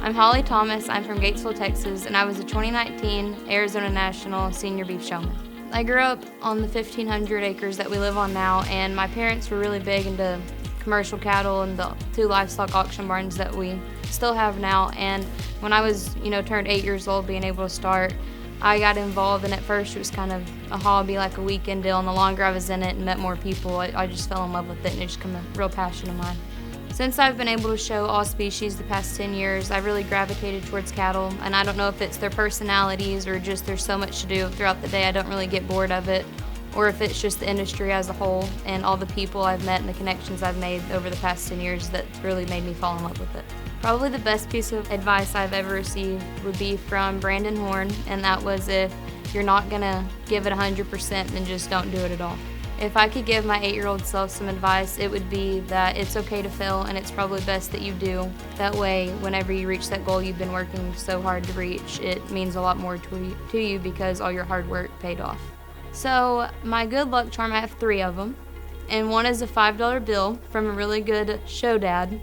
I'm Holly Thomas. I'm from Gatesville, Texas, and I was a 2019 Arizona National Senior Beef Showman. I grew up on the 1,500 acres that we live on now, and my parents were really big into commercial cattle and the 2 livestock auction barns that we still have now. And when I was, turned 8 years old, being able to start, I got involved, and at first it was kind of a hobby, like a weekend deal, and the longer I was in it and met more people, I just fell in love with it, and it just became a real passion of mine. Since I've been able to show all species the past 10 years, I've really gravitated towards cattle, and I don't know if it's their personalities or just there's so much to do throughout the day I don't really get bored of it, or if it's just the industry as a whole and all the people I've met and the connections I've made over the past 10 years that's really made me fall in love with it. Probably the best piece of advice I've ever received would be from Brandon Horn, and that was, if you're not gonna give it 100%, then just don't do it at all. If I could give my 8-year-old self some advice, it would be that it's okay to fail, and it's probably best that you do. That way, whenever you reach that goal you've been working so hard to reach, it means a lot more to you because all your hard work paid off. So my good luck charm, I have 3 of them, and one is a $5 bill from a really good show dad,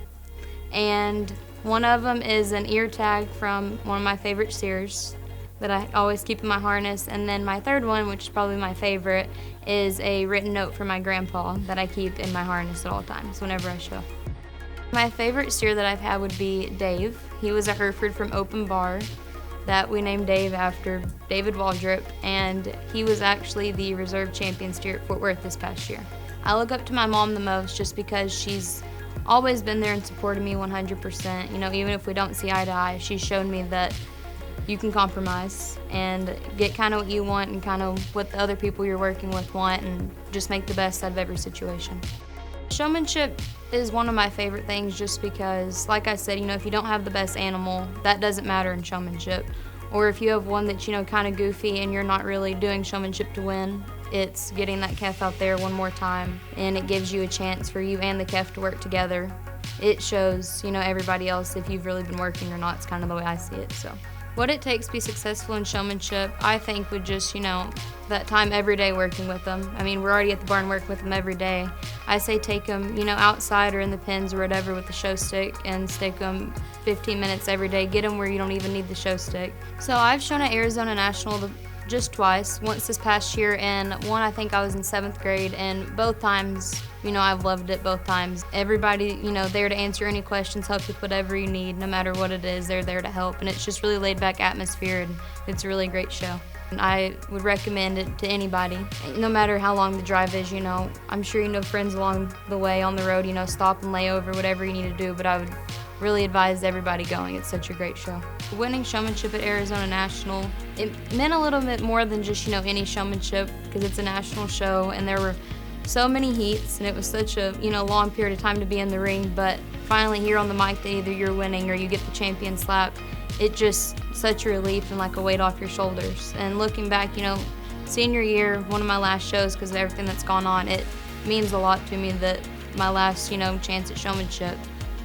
and one of them is an ear tag from one of my favorite steers that I always keep in my harness, and then my third one, which is probably my favorite, is a written note from my grandpa that I keep in my harness at all times whenever I show. My favorite steer that I've had would be Dave. He was a Hereford from Open Bar that we named Dave after David Waldrop, and he was actually the reserve champion steer at Fort Worth this past year. I look up to my mom the most just because she's always been there and supported me 100%. Even if we don't see eye to eye, she's shown me that you can compromise and get kind of what you want and kind of what the other people you're working with want, and just make the best out of every situation. Showmanship is one of my favorite things just because, like I said, if you don't have the best animal, that doesn't matter in showmanship. Or if you have one that's, kind of goofy and you're not really doing showmanship to win, it's getting that calf out there one more time, and it gives you a chance for you and the calf to work together. It shows, everybody else if you've really been working or not. It's kind of the way I see it. So what it takes to be successful in showmanship, I think, would just, that time every day working with them. We're already at the barn working with them every day. I say take them, outside or in the pens or whatever with the show stick, and stick them 15 minutes every day. Get them where you don't even need the show stick. So I've shown at Arizona National just twice, once this past year, and one I think I was in 7th grade, and both times, I've loved it both times. Everybody, there to answer any questions, help with whatever you need, no matter what it is, they're there to help, and it's just really laid back atmosphere, and it's a really great show. And I would recommend it to anybody, no matter how long the drive is. I'm sure friends along the way on the road, stop and lay over, whatever you need to do, but I would really advise everybody going. It's such a great show. Winning showmanship at Arizona National, it meant a little bit more than just, any showmanship, because it's a national show, and there were so many heats, and it was such a, long period of time to be in the ring, but finally here on the mic that either you're winning or you get the champion slap, it just such a relief and like a weight off your shoulders. And looking back, senior year, one of my last shows, because of everything that's gone on, it means a lot to me that my last, chance at showmanship,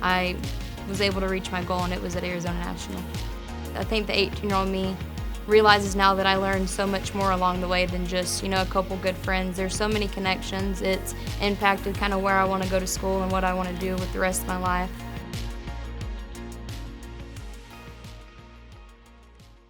I was able to reach my goal, and it was at Arizona National. I think the 18-year-old me realizes now that I learned so much more along the way than just, a couple good friends. There's so many connections. It's impacted kind of where I want to go to school and what I want to do with the rest of my life.